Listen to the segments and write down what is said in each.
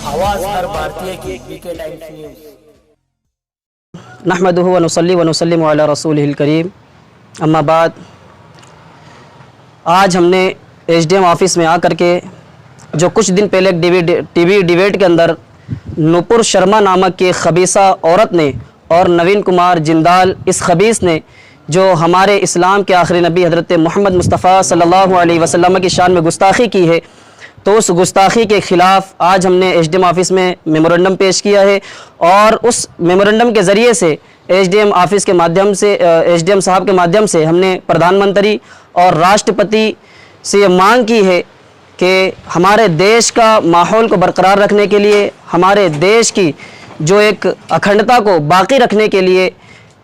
आवाज हर भारतीय की पीके टाइम्स न्यूज़। नहमदुहु व नुसल्ली व नुसल्लिमु अला रसूलिहिल करीम, अम्मा बाद। आज हमने एसडीएम ऑफिस में आकर के जो कुछ दिन पहले एक टीवी डिबेट के अंदर नुपुर शर्मा नामक के खबीसा औरत ने और नवीन कुमार जिंदाल इस खबीस ने जो हमारे इस्लाम के आखिरी नबी हज़रत मोहम्मद मुस्तफ़ा सल्लल्लाहु अलैहि वसल्लम की शान में गुस्ताखी की है, तो उस गुस्ताखी के ख़िलाफ़ आज हमने एसडीएम ऑफिस में मेमोरेंडम पेश किया है। और उस मेमोरेंडम के ज़रिए से एसडीएम ऑफिस के माध्यम से एसडीएम साहब के माध्यम से हमने प्रधानमंत्री और राष्ट्रपति से ये मांग की है कि हमारे देश का माहौल को बरकरार रखने के लिए, हमारे देश की जो एक अखंडता को बाकी रखने के लिए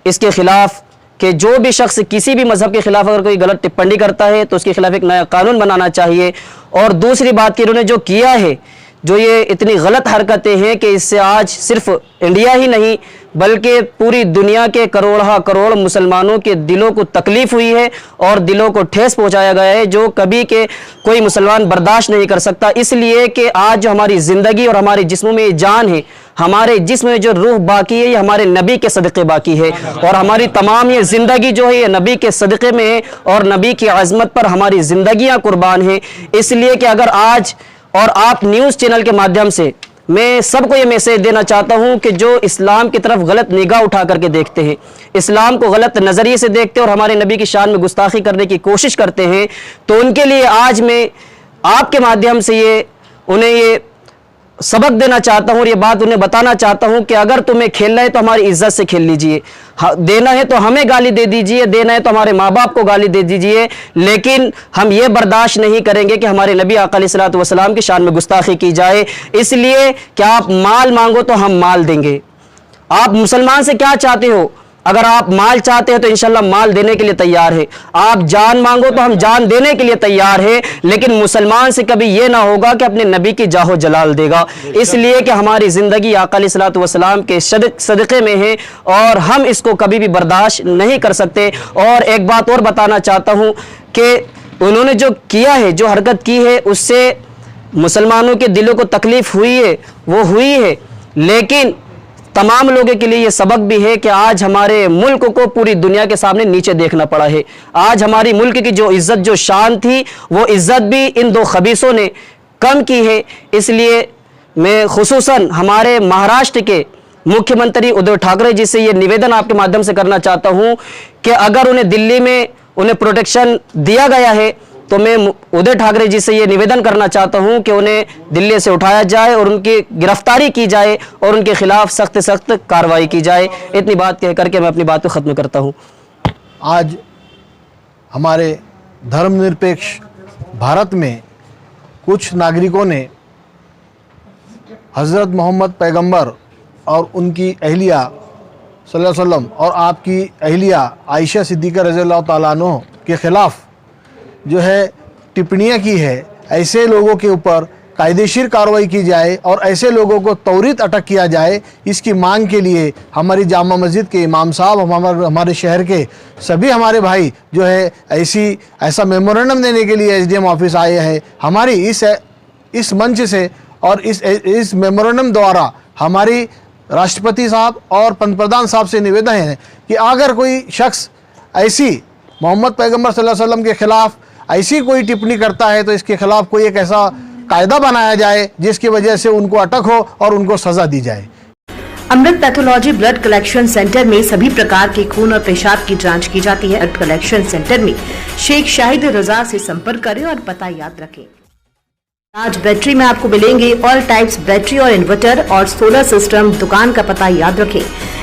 इसके ख़िलाफ़ कि जो भी शख्स किसी भी मज़हब के ख़िलाफ़ अगर कोई गलत टिप्पणी करता है तो उसके ख़िलाफ़ एक नया कानून बनाना चाहिए। और दूसरी बात कि इन्होंने जो किया है, जो ये इतनी गलत हरकतें हैं कि इससे आज सिर्फ इंडिया ही नहीं बल्कि पूरी दुनिया के करोड़ मुसलमानों के दिलों को तकलीफ़ हुई है और दिलों को ठेस पहुंचाया गया है, जो कभी के कोई मुसलमान बर्दाश्त नहीं कर सकता। इसलिए कि आज जो हमारी ज़िंदगी और हमारे जिस्मों में ये जान है, हमारे जिस्म में जो रूह बाकी है, ये हमारे नबी के सदक़े बाकी है और हमारी तमाम ये ज़िंदगी जो है ये नबी के सदक़े में है और नबी की अज़मत पर हमारी ज़िंदगियाँ कुर्बान हैं। इसलिए कि अगर आज और आप न्यूज़ चैनल के माध्यम से मैं सबको ये मैसेज देना चाहता हूँ कि जो इस्लाम की तरफ गलत निगाह उठा करके देखते हैं, इस्लाम को गलत नज़रिए से देखते हैं और हमारे नबी की शान में गुस्ताखी करने की कोशिश करते हैं, तो उनके लिए आज मैं आपके माध्यम से उन्हें ये सबक देना चाहता हूँ और ये बात उन्हें बताना चाहता हूँ कि अगर तुम्हें खेलना है तो हमारी इज्जत से खेल लीजिए, देना है तो हमें गाली दे दीजिए, देना है तो हमारे माँ बाप को गाली दे दीजिए, लेकिन हम ये बर्दाश्त नहीं करेंगे कि हमारे नबी आका अलैहिस्सलातु वस्सलाम की शान में गुस्ताखी की जाए। इसलिए कि आप माल मांगो तो हम माल देंगे। आप मुसलमान से क्या चाहते हो? अगर आप माल चाहते हैं तो इंशाल्लाह माल देने के लिए तैयार है। आप जान मांगो तो हम जान देने के लिए तैयार है, लेकिन मुसलमान से कभी ये ना होगा कि अपने नबी की जाहो जलाल देगा। इसलिए कि हमारी ज़िंदगी आका अलैहिस्सलातु वस्सलाम के सदक़े में है और हम इसको कभी भी बर्दाश्त नहीं कर सकते। और एक बात और बताना चाहता हूँ कि उन्होंने जो किया है, जो हरकत की है, उससे मुसलमानों के दिलों को तकलीफ़ हुई है, वो हुई है, लेकिन तमाम लोगों के लिए ये सबक भी है कि आज हमारे मुल्क को पूरी दुनिया के सामने नीचे देखना पड़ा है। आज हमारी मुल्क की जो इज़्ज़त, जो शान थी, वो इज़्ज़त भी इन दो खबीसों ने कम की है। इसलिए मैं खुसूसन हमारे महाराष्ट्र के मुख्यमंत्री उद्धव ठाकरे जी से ये निवेदन आपके माध्यम से करना चाहता हूँ कि अगर उन्हें दिल्ली में उन्हें प्रोटेक्शन दिया गया है तो मैं उद्धव ठाकरे जी से ये निवेदन करना चाहता हूं कि उन्हें दिल्ली से उठाया जाए और उनकी गिरफ्तारी की जाए और उनके खिलाफ सख्त सख्त कार्रवाई की जाए। इतनी बात कह करके मैं अपनी बात को ख़त्म करता हूं। आज हमारे धर्मनिरपेक्ष भारत में कुछ नागरिकों ने हज़रत मोहम्मद पैगंबर और उनकी अहलिया सल्लल्लाहु अलैहि वसल्लम और आपकी अहलिया आयशा सिद्दीक़ा रज़ियल्लाहु ताला अन्हा के ख़िलाफ़ जो है टिप्पणियाँ की है। ऐसे लोगों के ऊपर कायदेशीर कार्रवाई की जाए और ऐसे लोगों को त्वरित अटक किया जाए, इसकी मांग के लिए हमारी जामा मस्जिद के इमाम साहब, हमारे शहर के सभी हमारे भाई जो है ऐसा मेमोरेंडम देने के लिए एसडीएम ऑफिस आए हैं। हमारी इस मंच से और इस मेमोरेंडम द्वारा हमारी राष्ट्रपति साहब और पंतप्रधान साहब से निवेदन है कि अगर कोई शख्स ऐसी मोहम्मद पैगंबर सल्लल्लाहु अलैहि वसल्लम के ख़िलाफ़ ऐसी कोई टिप्पणी करता है तो इसके खिलाफ कोई एक ऐसा कायदा बनाया जाए जिसकी वजह से उनको अटक हो और उनको सजा दी जाए। अमृत पैथोलॉजी ब्लड कलेक्शन सेंटर में सभी प्रकार के खून और पेशाब की जांच की जाती है। ब्लड कलेक्शन सेंटर में शेख शाहिद रजा से संपर्क करें और पता याद रखें। आज बैटरी में आपको मिलेंगे ऑल टाइप्स बैटरी और इन्वर्टर और सोलर सिस्टम। दुकान का पता याद रखें,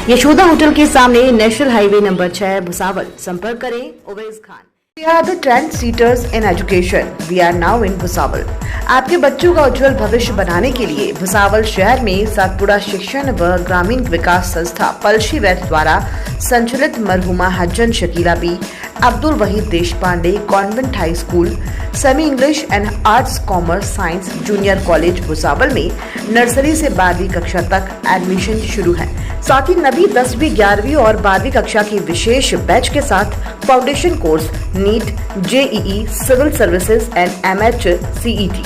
यशोदा होटल के सामने, नेशनल हाईवे नंबर 6, भुसावल। संपर्क करें Uwais Khan. We are the trend setters in education. We are now in Bhusawal. आपके बच्चों का उज्जवल भविष्य बनाने के लिए भुसावल शहर में सातपुड़ा शिक्षण व ग्रामीण विकास संस्था पलशी वैद द्वारा संचालित मरहुमा हज्जन Shakila Bi, Abdul Wahid Deshpande convent high school, semi English and arts commerce science junior college Bhusawal में नर्सरी से 12वीं कक्षा तक एडमिशन शुरू है। साथ ही नवी 10वीं 11वीं और 12वीं कक्षा की विशेष बैच के साथ foundation course NEET, JEE, civil services and MH CET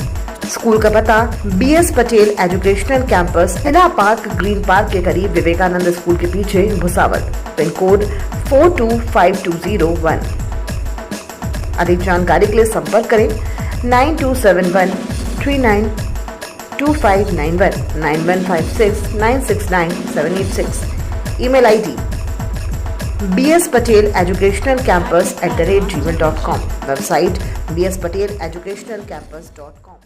school का पता BS Patel educational campus, Hina park, green park के करीब, विवेकानंद स्कूल के पीछे, भुसावल। Pin code 425201। अधिक जानकारी के लिए संपर्क करें 9271392591 9156969786। Email ID bspateleducationalcampus@gmail.com। Website bspateleducationalcampus.com।